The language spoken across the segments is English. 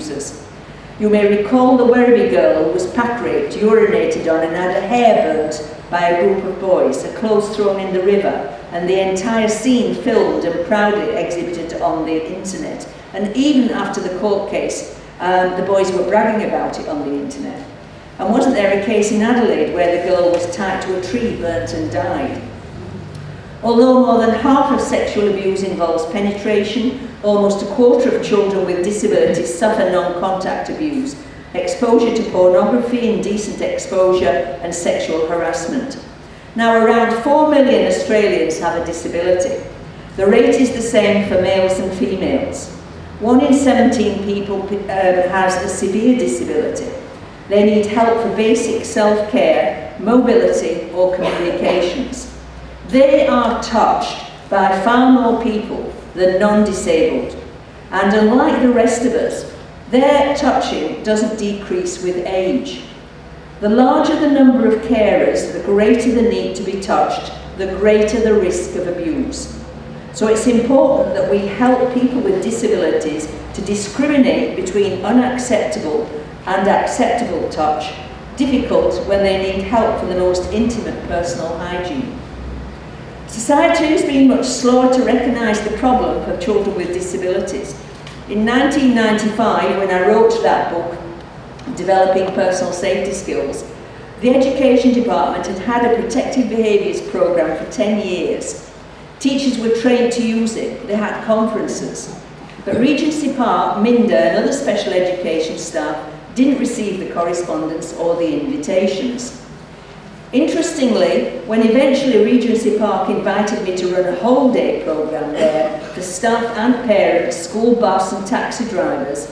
abusers. You may recall the Werribee girl who was pack raped, urinated on and had her hair burnt by a group of boys, her clothes thrown in the river, and the entire scene filmed and proudly exhibited on the internet. And even after the court case, the boys were bragging about it on the internet. And wasn't there a case in Adelaide where the girl was tied to a tree, burnt and died? Although more than half of sexual abuse involves penetration, almost a quarter of children with disabilities suffer non-contact abuse, exposure to pornography, indecent exposure and sexual harassment. Now, around 4 million Australians have a disability. The rate is the same for males and females. 1 in 17 people has a severe disability. They need help for basic self-care, mobility or communications. They are touched by far more people than non-disabled. And unlike the rest of us, their touching doesn't decrease with age. The larger the number of carers, the greater the need to be touched, the greater the risk of abuse. So it's important that we help people with disabilities to discriminate between unacceptable and acceptable touch, difficult when they need help for the most intimate personal hygiene. Society has been much slower to recognise the problem of children with disabilities. In 1995, when I wrote that book, Developing Personal Safety Skills, the Education Department had had a protective behaviours programme for 10 years. Teachers were trained to use it, they had conferences. But Regency Park, Minder and other special education staff didn't receive the correspondence or the invitations. Interestingly, when eventually Regency Park invited me to run a whole day programme there for staff and parents, school bus and taxi drivers,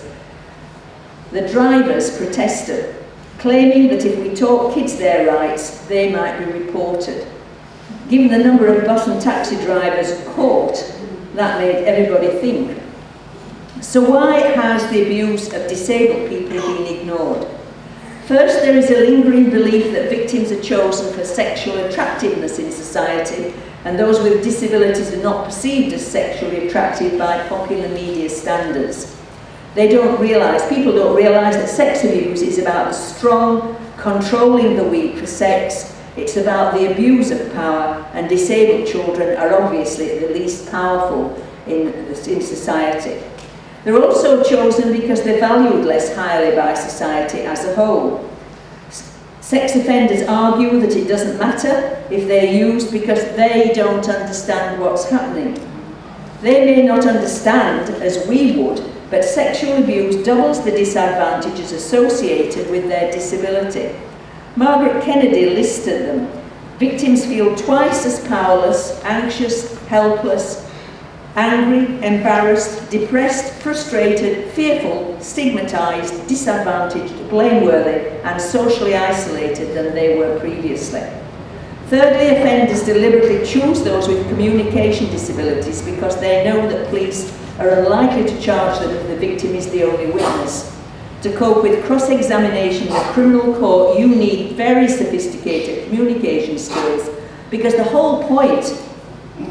the drivers protested, claiming that if we taught kids their rights, they might be reported. Given the number of bus and taxi drivers caught, that made everybody think. So why has the abuse of disabled people been ignored? First, there is a lingering belief that victims are chosen for sexual attractiveness in society, and those with disabilities are not perceived as sexually attractive by popular media standards. People don't realise that sex abuse is about the strong controlling the weak for sex. It's about the abuse of power, and disabled children are obviously the least powerful in society. They're also chosen because they're valued less highly by society as a whole. Sex offenders argue that it doesn't matter if they're used because they don't understand what's happening. They may not understand as we would, but sexual abuse doubles the disadvantages associated with their disability. Margaret Kennedy listed them. Victims feel twice as powerless, anxious, helpless, angry, embarrassed, depressed, frustrated, fearful, stigmatised, disadvantaged, blameworthy and socially isolated than they were previously. Thirdly, offenders deliberately choose those with communication disabilities because they know that police are unlikely to charge them if the victim is the only witness. To cope with cross-examination in the criminal court, you need very sophisticated communication skills because the whole point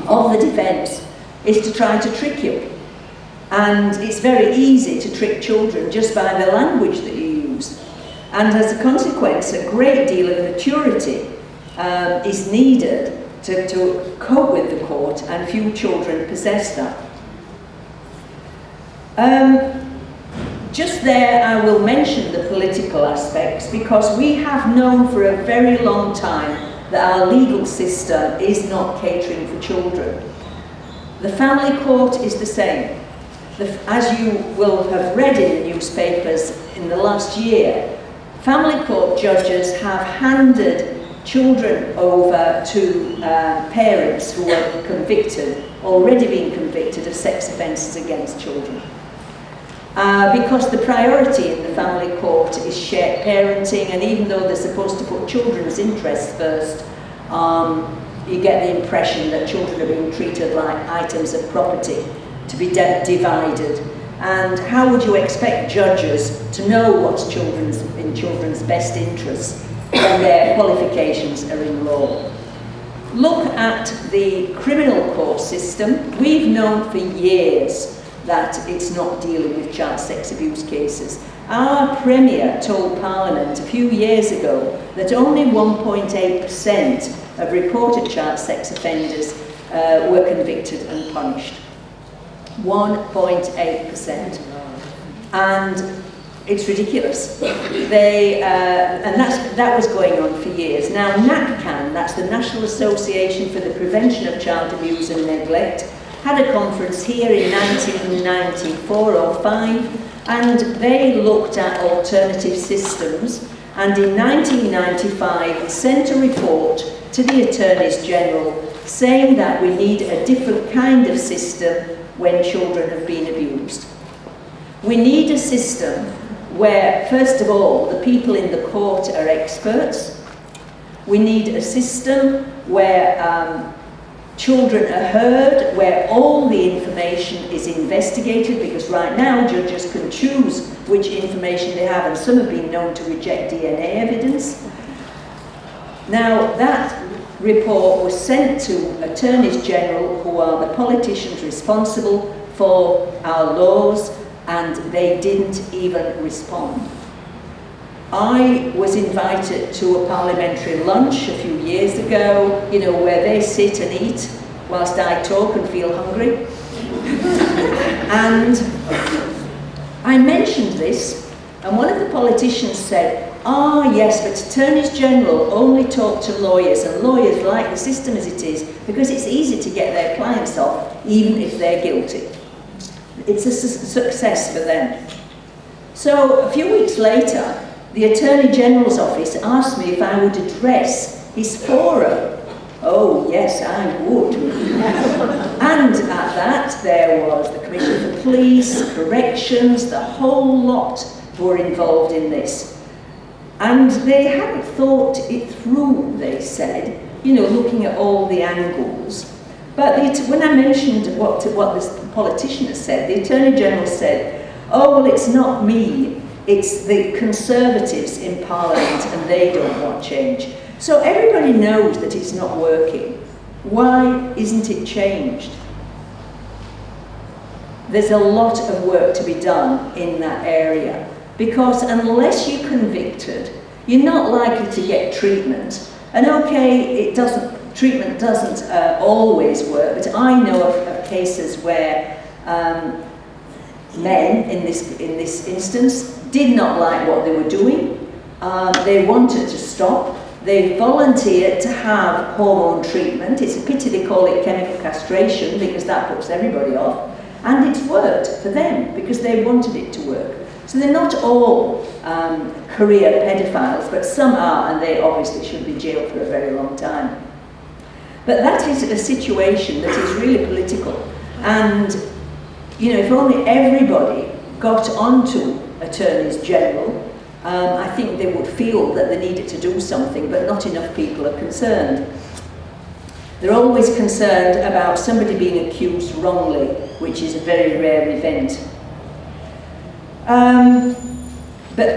of the defence is to try to trick you. And it's very easy to trick children just by the language that you use. And as a consequence, a great deal of maturity is needed to cope with the court, and few children possess that. Just there I will mention the political aspects because we have known for a very long time that our legal system is not catering for children. The family court is the same. As you will have read in the newspapers in the last year, family court judges have handed children over to parents who are already been convicted of sex offences against children. Because the priority in the family court is shared parenting, and even though they're supposed to put children's interests first, you get the impression that children are being treated like items of property to be divided. And how would you expect judges to know what's in children's best interests when their qualifications are in law? Look at the criminal court system. We've known for years that it's not dealing with child sex abuse cases. Our Premier told Parliament a few years ago that only 1.8% of reported child sex offenders were convicted and punished. 1.8%. And it's ridiculous. And that was going on for years. Now NACCAN, that's the National Association for the Prevention of Child Abuse and Neglect, had a conference here in 1994 or 5, and they looked at alternative systems, and in 1995 sent a report to the Attorneys General saying that we need a different kind of system when children have been abused. We need a system where, first of all, the people in the court are experts. We need a system where children are heard, where all the information is investigated, because right now judges can choose which information they have, and some have been known to reject DNA evidence. Now, that report was sent to Attorneys General, who are the politicians responsible for our laws, and they didn't even respond. I was invited to a parliamentary lunch a few years ago, you know, where they sit and eat whilst I talk and feel hungry. And I mentioned this, and one of the politicians said, yes, but Attorneys General only talk to lawyers, and lawyers like the system as it is because it's easy to get their clients off, even if they're guilty. It's a success for them. So a few weeks later, the Attorney General's office asked me if I would address his forum. Oh yes, I would. And at that there was the Commission for Police, Corrections, the whole lot were involved in this. And they hadn't thought it through, they said, you know, looking at all the angles. But when I mentioned what this politician has said, the Attorney General said, oh, well, it's not me, it's the Conservatives in Parliament, and they don't want change. So everybody knows that it's not working. Why isn't it changed? There's a lot of work to be done in that area, because unless you're convicted, you're not likely to get treatment. And okay, treatment doesn't always work, but I know of cases where men, in this instance, did not like what they were doing. They wanted to stop. They volunteered to have hormone treatment. It's a pity they call it chemical castration, because that puts everybody off. And it's worked for them because they wanted it to work. So they're not all career pedophiles, but some are, and they obviously should be jailed for a very long time. But that is a situation that is really political. And, you know, if only everybody got onto Attorneys General, I think they would feel that they needed to do something, but not enough people are concerned. They're always concerned about somebody being accused wrongly, which is a very rare event. But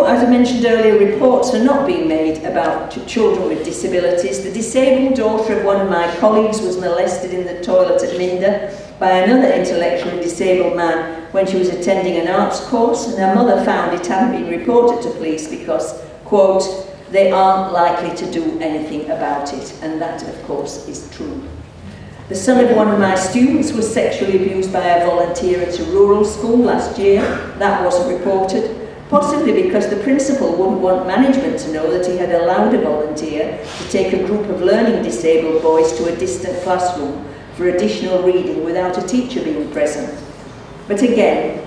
as I mentioned earlier, reports are not being made about children with disabilities. The disabled daughter of one of my colleagues was molested in the toilet at Minder by another intellectually disabled man when she was attending an arts course, and her mother found it hadn't been reported to police because, quote, they aren't likely to do anything about it. And that, of course, is true. The son of one of my students was sexually abused by a volunteer at a rural school last year. That wasn't reported, possibly because the principal wouldn't want management to know that he had allowed a volunteer to take a group of learning disabled boys to a distant classroom for additional reading without a teacher being present. But again,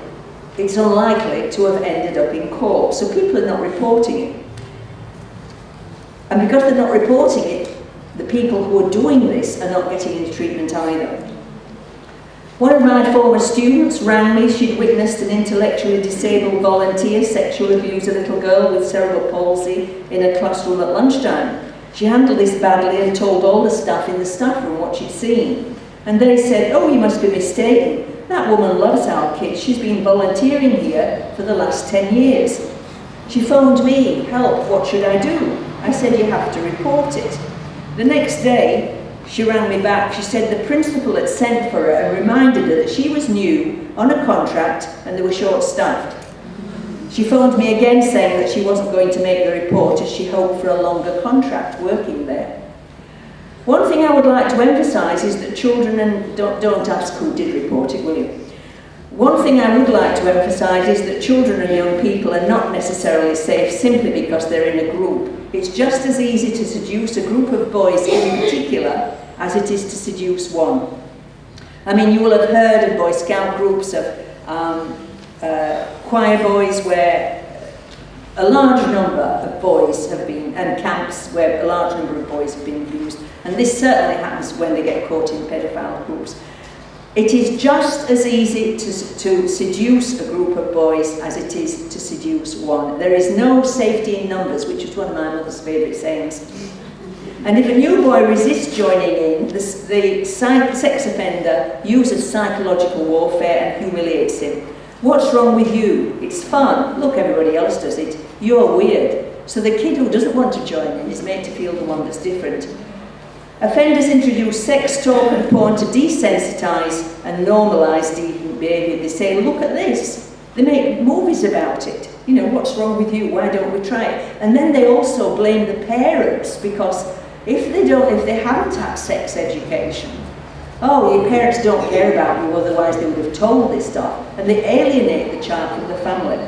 it's unlikely to have ended up in court, so people are not reporting it. And because they're not reporting it, the people who are doing this are not getting any treatment either. One of my former students rang me. She'd witnessed an intellectually disabled volunteer sexually abuse a little girl with cerebral palsy in a classroom at lunchtime. She handled this badly and told all the staff in the staff room what she'd seen. And they said, oh, you must be mistaken. That woman loves our kids. She's been volunteering here for the last 10 years. She phoned me, help, what should I do? I said, you have to report it. The next day, She rang me back. She said the principal had sent for her and reminded her that she was new on a contract and they were short-staffed. She phoned me again saying that she wasn't going to make the report as she hoped for a longer contract working there. One thing I would like to emphasise is that children, and don't ask who did report it, will you? One thing I would like to emphasise is that children and young people are not necessarily safe simply because they're in a group. It's just as easy to seduce a group of boys in particular as it is to seduce one. I mean, you will have heard of Boy Scout groups, of choir boys where a large number of boys have been, and camps where a large number of boys have been abused. And this certainly happens when they get caught in paedophile groups. It is just as easy to seduce a group of boys as it is to seduce one. There is no safety in numbers, which is one of my mother's favourite sayings. And if a new boy resists joining in, the sex offender uses psychological warfare and humiliates him. What's wrong with you? It's fun. Look, everybody else does it. You're weird. So the kid who doesn't want to join in is made to feel the one that's different. Offenders introduce sex talk and porn to desensitise and normalise deviant behaviour. They say, look at this. They make movies about it. You know, what's wrong with you? Why don't we try it? And then they also blame the parents, because if they haven't had sex education, oh, your parents don't care about you, otherwise they would have told this stuff. And they alienate the child from the family.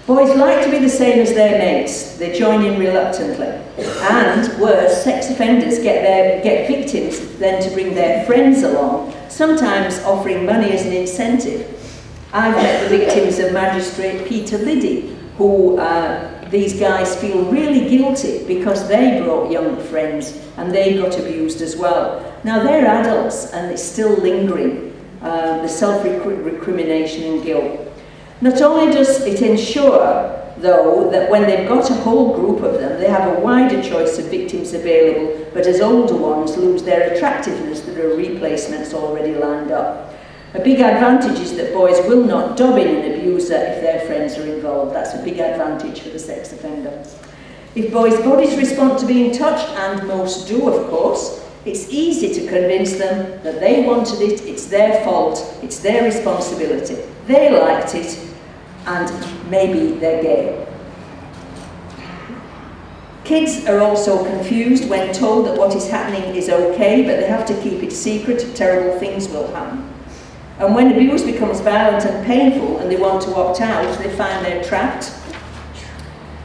Boys like to be the same as their mates. They join in reluctantly. And worse, sex offenders get victims then to bring their friends along, sometimes offering money as an incentive. I've met the victims of Magistrate Peter Liddy, who these guys feel really guilty because they brought young friends and they got abused as well. Now they're adults and it's still lingering, the self-recrimination and guilt. Not only does it ensure, though, that when they've got a whole group of them, they have a wider choice of victims available, but as older ones lose their attractiveness, there are replacements already lined up. A big advantage is that boys will not dob in an abuser if their friends are involved. That's a big advantage for the sex offender. If boys' bodies respond to being touched, and most do, of course, it's easy to convince them that they wanted it, it's their fault, it's their responsibility. They liked it, and maybe they're gay. Kids are also confused when told that what is happening is okay, but they have to keep it secret. Terrible things will happen. And when abuse becomes violent and painful and they want to opt out, they find they're trapped.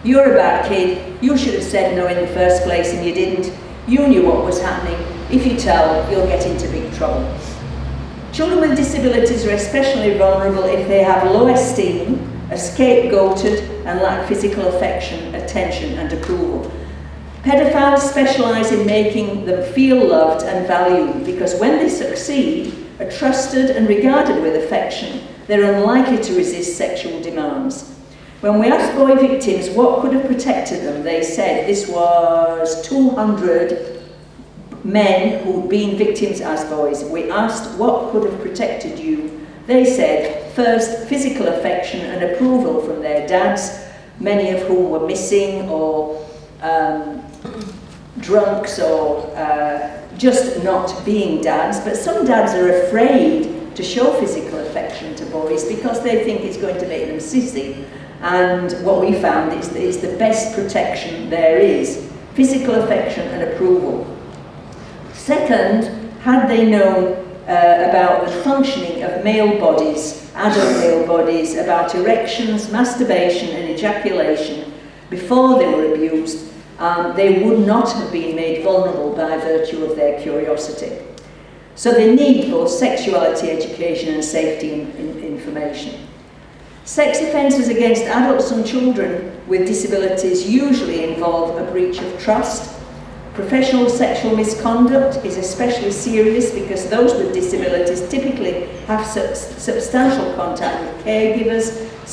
You're a bad kid. You should have said no in the first place and you didn't. You knew what was happening. If you tell, you'll get into big trouble. Children with disabilities are especially vulnerable if they have low esteem, are scapegoated, and lack physical affection, attention, and approval. Pedophiles specialise in making them feel loved and valued because when they succeed, are trusted and regarded with affection, they're unlikely to resist sexual demands. When we asked boy victims what could have protected them, they said this was 200 men who'd been victims as boys. We asked what could have protected you. They said, first, physical affection and approval from their dads, many of whom were missing or drunks or just not being dads. But some dads are afraid to show physical affection to boys because they think it's going to make them sissy. And what we found is the best protection there is, physical affection and approval. Second, had they known about the functioning of male bodies, adult male bodies, about erections, masturbation and ejaculation before they were abused, they would not have been made vulnerable by virtue of their curiosity. So they need both sexuality education and safety information. Sex offences against adults and children with disabilities usually involve a breach of trust. Professional sexual misconduct is especially serious because those with disabilities typically have substantial contact with caregivers,